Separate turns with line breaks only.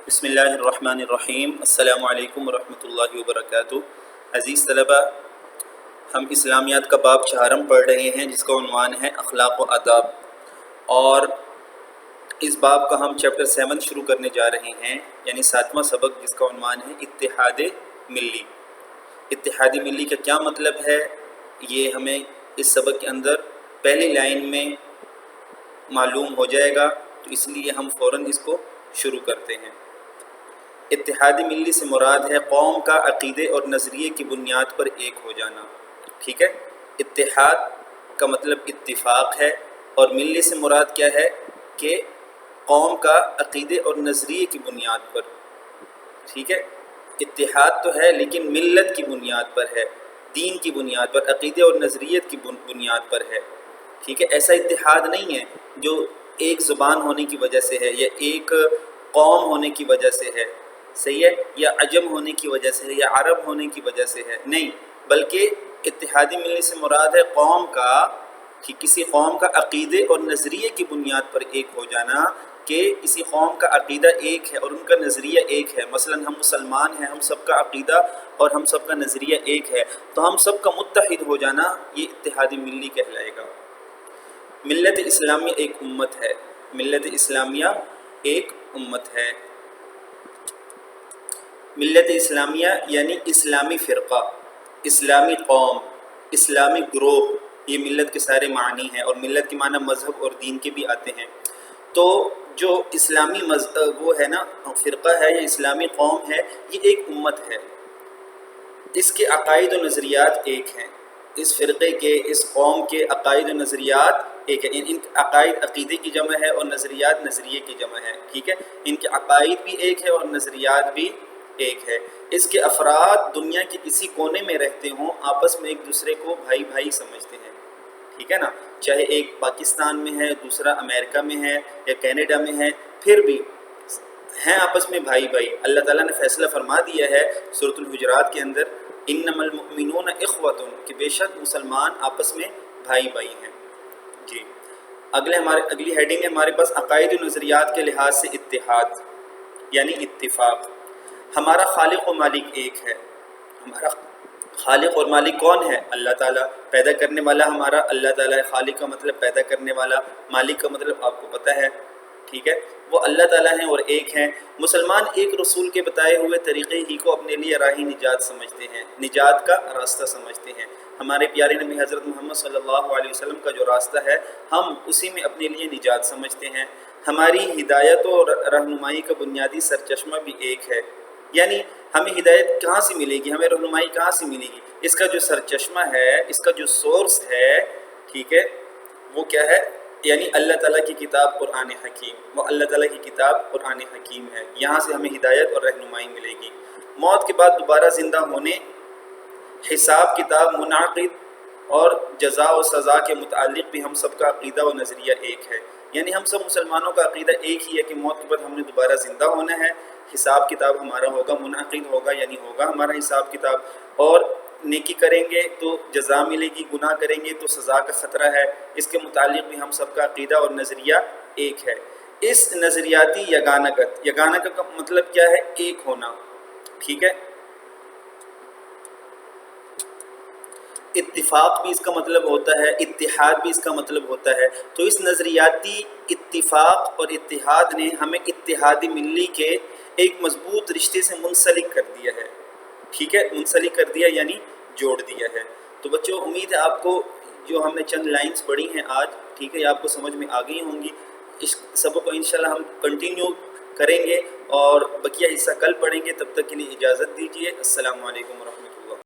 بسم اللہ الرحمن الرحیم۔ السلام علیکم ورحمۃ اللہ وبرکاتہ۔ عزیز طلبہ، ہم اسلامیات کا باب چہارم پڑھ رہے ہیں جس کا عنوان ہے اخلاق و آداب، اور اس باب کا ہم چیپٹر 7 شروع کرنے جا رہے ہیں، یعنی 7واں سبق، جس کا عنوان ہے اتحاد ملی۔ اتحاد ملی کا کیا مطلب ہے، یہ ہمیں اس سبق کے اندر پہلی لائن میں معلوم ہو جائے گا، تو اس لیے ہم فوراً اس کو شروع کرتے ہیں۔ اتحاد ملی سے مراد ہے قوم کا عقیدے اور نظریے کی بنیاد پر ایک ہو جانا۔ ٹھیک ہے، اتحاد کا مطلب اتفاق ہے، اور ملی سے مراد کیا ہے کہ قوم کا عقیدے اور نظریے کی بنیاد پر۔ ٹھیک ہے، اتحاد تو ہے لیکن ملت کی بنیاد پر ہے، دین کی بنیاد پر، عقیدے اور نظریت کی بنیاد پر ہے۔ ٹھیک ہے، ایسا اتحاد نہیں ہے جو ایک زبان ہونے کی وجہ سے ہے، یا ایک قوم ہونے کی وجہ سے ہے، صحیح ہے، یا عجم ہونے کی وجہ سے ہے، یا عرب ہونے کی وجہ سے ہے، نہیں، بلکہ اتحادی ملی سے مراد ہے قوم کا، کہ کسی قوم کا عقیدے اور نظریے کی بنیاد پر ایک ہو جانا، کہ کسی قوم کا عقیدہ ایک ہے اور ان کا نظریہ ایک ہے۔ مثلا ہم مسلمان ہیں، ہم سب کا عقیدہ اور ہم سب کا نظریہ ایک ہے، تو ہم سب کا متحد ہو جانا یہ اتحادی ملی کہلائے گا۔ ملت اسلامیہ ایک امت ہے، ملت اسلامیہ ایک امت ہے۔ ملت اسلامیہ یعنی اسلامی فرقہ، اسلامی قوم، اسلامی گروہ، یہ ملت کے سارے معنی ہیں، اور ملت کے معنی مذہب اور دین کے بھی آتے ہیں۔ تو جو اسلامی وہ ہے نا، فرقہ ہے یا اسلامی قوم ہے، یہ ایک امت ہے، اس کے عقائد و نظریات ایک ہیں، اس فرقے کے، اس قوم کے عقائد و نظریات ایک ہے۔ ان کے عقائد عقیدے کی جمع ہے اور نظریات نظریے کی جمع ہے۔ ٹھیک ہے، ان کے عقائد بھی ایک ہے اور نظریات بھی ایک ہے۔ اس کے افراد دنیا کے کسی کونے میں رہتے ہوں، آپس میں ایک دوسرے کو بھائی بھائی سمجھتے ہیں۔ ٹھیک ہے نا، چاہے ایک پاکستان میں ہے، دوسرا امریکہ میں ہے یا کینیڈا میں ہے، پھر بھی ہیں آپس میں بھائی بھائی۔ اللہ تعالیٰ نے فیصلہ فرما دیا ہے سورۃ الحجرات کے اندر، انما المؤمنون اخوۃ، کہ بے شک مسلمان آپس میں بھائی بھائی ہیں۔ جی، اگلی ہیڈنگ ہے ہمارے پاس عقائد و نظریات کے لحاظ سے اتحاد یعنی اتفاق۔ ہمارا خالق و مالک ایک ہے۔ ہمارا خالق اور مالک کون ہے؟ اللہ تعالیٰ۔ پیدا کرنے والا ہمارا اللہ تعالیٰ ہے۔ خالق کا مطلب پیدا کرنے والا، مالک کا مطلب آپ کو پتہ ہے۔ ٹھیک ہے، وہ اللہ تعالیٰ ہیں اور ایک ہیں۔ مسلمان ایک رسول کے بتائے ہوئے طریقے ہی کو اپنے لیے راہ نجات سمجھتے ہیں، نجات کا راستہ سمجھتے ہیں۔ ہمارے پیارے نبی حضرت محمد صلی اللہ علیہ وسلم کا جو راستہ ہے، ہم اسی میں اپنے لیے نجات سمجھتے ہیں۔ ہماری ہدایت اور رہنمائی کا بنیادی سرچشمہ بھی ایک ہے، یعنی ہمیں ہدایت کہاں سے ملے گی، ہمیں رہنمائی کہاں سے ملے گی، اس کا جو سرچشمہ ہے، اس کا جو سورس ہے، ٹھیک ہے، وہ کیا ہے؟ یعنی اللہ تعالیٰ کی کتاب قرآن حکیم، وہ اللہ تعالیٰ کی کتاب قرآن حکیم ہے، یہاں سے ہمیں ہدایت اور رہنمائی ملے گی۔ موت کے بعد دوبارہ زندہ ہونے، حساب کتاب، منعقد اور جزا و سزا کے متعلق بھی ہم سب کا عقیدہ و نظریہ ایک ہے، یعنی ہم سب مسلمانوں کا عقیدہ ایک ہی ہے کہ موت کے بعد ہم نے دوبارہ زندہ ہونا ہے، حساب کتاب ہمارا ہوگا، منعقد ہوگا یعنی ہوگا ہمارا حساب کتاب، اور نیکی کریں گے تو جزا ملے گی، گناہ کریں گے تو سزا کا خطرہ ہے۔ اس کے متعلق بھی ہم سب کا عقیدہ اور نظریہ ایک ہے۔ اس نظریاتی یگانگت کا مطلب کیا ہے؟ ایک ہونا۔ ٹھیک ہے، اتفاق بھی اس کا مطلب ہوتا ہے، اتحاد بھی اس کا مطلب ہوتا ہے۔ تو اس نظریاتی اتفاق اور اتحاد نے ہمیں اتحادی ملی کے ایک مضبوط رشتے سے منسلک کر دیا ہے۔ ٹھیک ہے، منسلک کر دیا یعنی جوڑ دیا ہے۔ تو بچوں، امید ہے آپ کو جو ہم نے چند لائنز پڑھی ہیں آج، ٹھیک ہے، یہ آپ کو سمجھ میں آ گئی ہوں گی۔ اس سبق کو انشاءاللہ ہم کنٹینیو کریں گے، اور بقیہ حصہ کل پڑھیں گے۔ تب تک کے لیے اجازت دیجیے۔ السلام علیکم ورحمۃ اللہ۔